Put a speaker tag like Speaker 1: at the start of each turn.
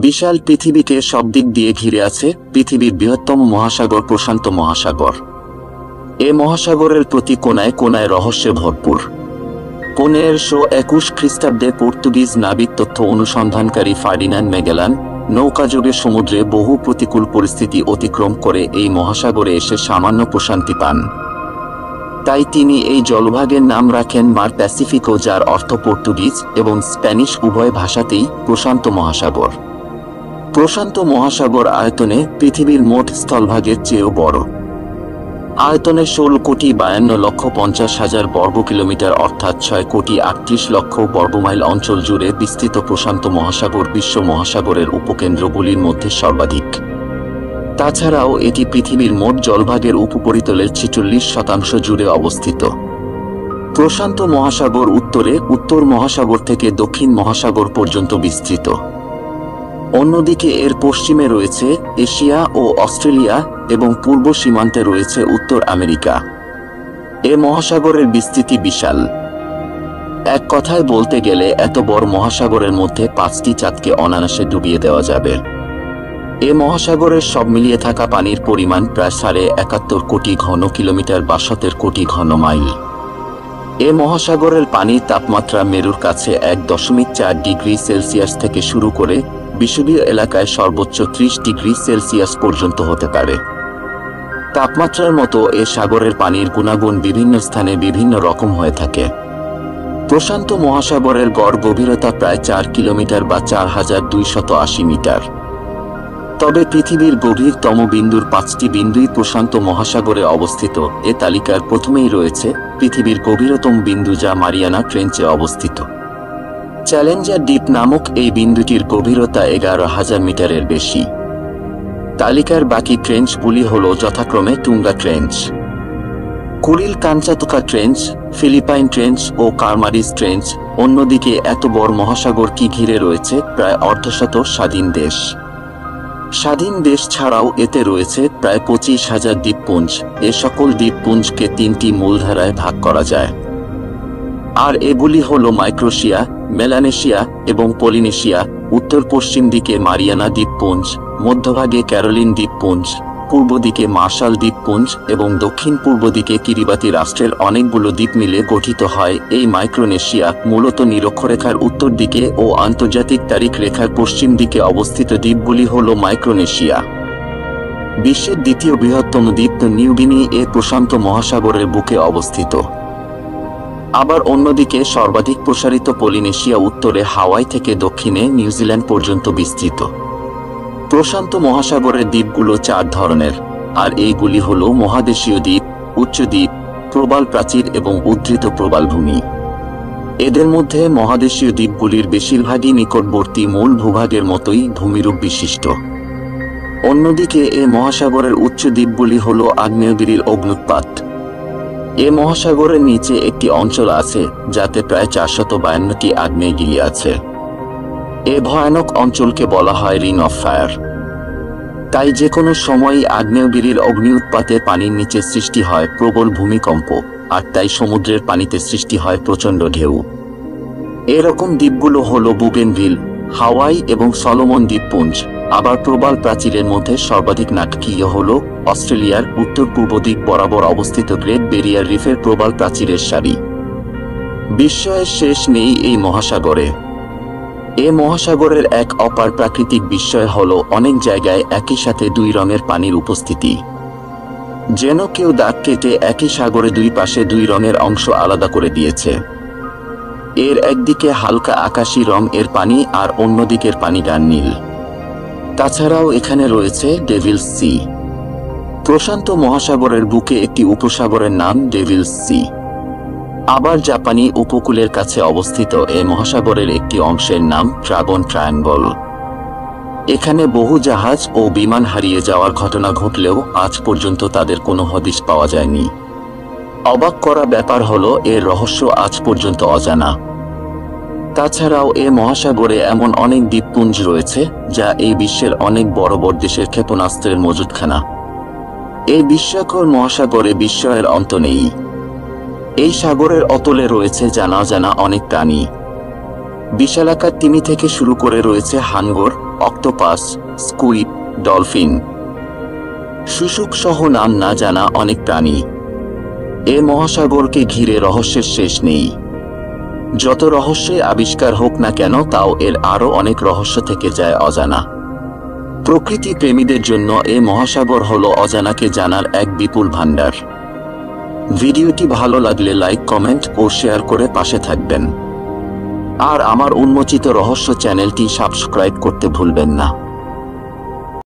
Speaker 1: বিশাল পৃথিবীকে সব দিক দিয়ে ঘিরে আছে পৃথিবীর বৃহত্তম মহাসাগর প্রশান্ত মহাসাগর। এ মহাসাগরের প্রতি কোনায় কোনায় রহস্যে ভরপুর। 1521 খ্রিস্টাব্দে পর্তুগিজ নাবিক তথ্য অনুসন্ধানকারী ফার্ডিনান্ড ম্যাগেলান নৌকাযোগে সমুদ্রে বহু প্রতিকূল পরিস্থিতি অতিক্রম করে এই মহাসাগরে এসে সামান্য প্রশান্তি পান। তাই তিনি এই জলভাগের নাম রাখেন মার প্যাসিফিকো, যার অর্থ পর্তুগিজ এবং স্প্যানিশ উভয় ভাষাতেই প্রশান্ত মহাসাগর। প্রশান্ত মহাসাগর আয়তনে পৃথিবীর মোট স্থলভাগের চেয়েও বড়। আয়তনে 16,52,50,000 বর্গ কিলোমিটার অর্থাৎ 6,38,00,000 বর্গমাইল অঞ্চল জুড়ে বিস্তৃত প্রশান্ত মহাসাগর বিশ্ব মহাসাগরের উপকেন্দ্রগুলির মধ্যে সর্বাধিক। তাছাড়াও এটি পৃথিবীর মোট জলভাগের উপরিতলের 46% জুড়ে অবস্থিত। প্রশান্ত মহাসাগর উত্তরে উত্তর মহাসাগর থেকে দক্ষিণ মহাসাগর পর্যন্ত বিস্তৃত। অন্যদিকে এর পশ্চিমে রয়েছে এশিয়া ও অস্ট্রেলিয়া এবং পূর্ব সীমান্তে রয়েছে উত্তর আমেরিকা। এ মহাসাগরের বিস্তৃতি বিশাল। এক কথায় বলতে গেলে এত বড় মহাসাগরের মধ্যে 5টি চাঁদকে অনায়াসে ডুবিয়ে দেওয়া যাবে। এ মহাসাগরের সব মিলিয়ে থাকা পানির পরিমাণ প্রায় 71 কোটি ঘন কিলোমিটার বা 17 কোটি ঘন মাইল। এ মহাসাগরের পানির তাপমাত্রা মেরুর কাছে 1.4 ডিগ্রি সেলসিয়াস থেকে শুরু করে বিষুবীয় এলাকায় সর্বোচ্চ 30 ডিগ্রি সেলসিয়াস পর্যন্ত হতে পারে। তাপমাত্রার মতো এ সাগরের পানির গুণাগুণ বিভিন্ন স্থানে বিভিন্ন রকম হয়ে থাকে। প্রশান্ত মহাসাগরের গড় গভীরতা প্রায় 4 কিলোমিটার বা 4280 মিটার। তবে পৃথিবীর গভীরতম বিন্দুর 5টি বিন্দুই প্রশান্ত মহাসাগরে অবস্থিত। এ তালিকার প্রথমেই রয়েছে পৃথিবীর গভীরতম বিন্দু, যা মারিয়ানা ট্রেঞ্চে অবস্থিত। চ্যালেঞ্জার দ্বীপ নামক এই বিন্দুটির গভীরতা 11,000 মিটারের বেশি। তালিকার বাকি ট্রেঞ্চগুলি হল যথাক্রমে Tonga trench, Kuril Kamchatka trench, Philippine trench ও কারমারিস ট্রেঞ্চ। অন্যদিকে এত বড় মহাসাগর কি ঘিরে রয়েছে প্রায় অর্ধশত স্বাধীন দেশ। স্বাধীন দেশ ছাড়াও এতে রয়েছে প্রায় 25,000 দ্বীপপুঞ্জ। এ সকল দ্বীপপুঞ্জকে 3টি মূলধারায় ভাগ করা যায়, আর এগুলি হল মাইক্রোনেশিয়া, মেলানেশিয়া এবং পলিনেশিয়া। উত্তর পশ্চিম দিকে মারিয়ানা দ্বীপপুঞ্জ, মধ্যভাগে ক্যারোলিন দ্বীপপুঞ্জ, পূর্ব দিকে মার্শাল দ্বীপপুঞ্জ এবং দক্ষিণ পূর্ব দিকে কিরিবাতি রাষ্ট্রের অনেকগুলো দ্বীপ মিলে গঠিত হয় এই মাইক্রোনেশিয়া। মূলত নিরক্ষরেখার উত্তর দিকে ও আন্তর্জাতিক তারিখ রেখার পশ্চিম দিকে অবস্থিত দ্বীপগুলি হল মাইক্রোনেশিয়া। বিশ্বের দ্বিতীয় বৃহত্তম দ্বীপ নিউগিনি এ প্রশান্ত মহাসাগরের বুকে অবস্থিত। আবার অন্যদিকে সর্বাধিক প্রসারিত পলিনেশিয়া উত্তরে হাওয়াই থেকে দক্ষিণে নিউজিল্যান্ড পর্যন্ত বিস্তৃত। প্রশান্ত মহাসাগরের দ্বীপগুলো 4 ধরনের, আর এইগুলি হল মহাদেশীয় দ্বীপ, উচ্চ দ্বীপ, প্রবাল প্রাচীর এবং উদ্ধৃত প্রবালভূমি। এদের মধ্যে মহাদেশীয় দ্বীপগুলির বেশিরভাগই নিকটবর্তী মূল ভূভাগের মতোই ভূমিরূপ বিশিষ্ট। অন্যদিকে এ মহাসাগরের উচ্চ দ্বীপগুলি হল আগ্নেয়গিরির অগ্ন্যুৎপাত। এ মহাসাগরের নিচে একটি অঞ্চল আছে যাতে প্রায় 452টি আগ্নেয়গিরি আছে। এ ভয়ানক অঞ্চলকে বলা হয় রিং অফ ফায়ার। তাই যে কোনো সময়ই আগ্নেয়গিরির অগ্নি উৎপাতে পানির নিচে সৃষ্টি হয় প্রবল ভূমিকম্প, আর তাই সমুদ্রের পানিতে সৃষ্টি হয় প্রচণ্ড ঢেউ। এরকম দ্বীপগুলো হল বুগেনভিল, হাওয়াই এবং সলোমন দ্বীপপুঞ্জ। আবার প্রবাল প্রাচীরের মধ্যে সর্বাধিক নাটকীয় হল অস্ট্রেলিয়ার উত্তর পূর্ব দিক বরাবর অবস্থিত গ্রেট ব্যারিয়ার রিফের প্রবাল প্রাচীরের সারি। বিস্ময়ের শেষ নেই এই মহাসাগরে। এ মহাসাগরের এক অপার প্রাকৃতিক বিস্ময় হল অনেক জায়গায় একই সাথে 2 রঙের পানির উপস্থিতি। যেন কেউ দাগ কেটে একই সাগরে 2 পাশে 2 রঙের অংশ আলাদা করে দিয়েছে। এর একদিকে হালকা আকাশী রং এর পানি আর অন্যদিকের পানি গাঢ় নীল। তাছাড়াও এখানে রয়েছে ডেভিলস সি। প্রশান্ত মহাসাগরের বুকে একটি উপসাগরের নাম ডেভিলস সি। আবার জাপানি উপকূলের কাছে অবস্থিত এ মহাসাগরের একটি অংশের নাম ড্রাগন ট্রায়াঙ্গল। এখানে বহু জাহাজ ও বিমান হারিয়ে যাওয়ার ঘটনা ঘটলেও আজ পর্যন্ত তাদের কোনো হদিশ পাওয়া যায়নি। অবাক করা ব্যাপার হলো এর রহস্য আজ পর্যন্ত অজানা। তাছাড়াও এ মহাসাগরে এমন অনেক দ্বীপপুঞ্জ রয়েছে যা এই বিশ্বের অনেক বড় বড় দেশের ক্ষেপণাস্ত্রের মজুতখানা। এই বিস্ময়কর মহাসাগরে বিস্ময়ের অন্ত নেই। এই সাগরের অতলে রয়েছে জানা অজানা অনেক প্রাণী। বিশালাকার তিমি থেকে শুরু করে রয়েছে হাঙ্গর, অক্টোপাস, স্কুইড, ডলফিন, শুশুক সহ নাম না জানা অনেক প্রাণী। এ মহাসাগরকে ঘিরে রহস্যের শেষ নেই। যত রহস্যে আবিষ্কার হোক না কেন, তাও এর আরও অনেক রহস্য থেকে যায় অজানা। প্রকৃতি প্রেমীদের জন্য এ মহাসাগর হলো অজানাকে জানার এক বিপুল ভাণ্ডার। ভিডিওটি ভালো লাগলে লাইক, কমেন্ট ও শেয়ার করে পাশে থাকবেন। আর আমার উন্মোচিত রহস্য চ্যানেলটি সাবস্ক্রাইব করতে ভুলবেন না।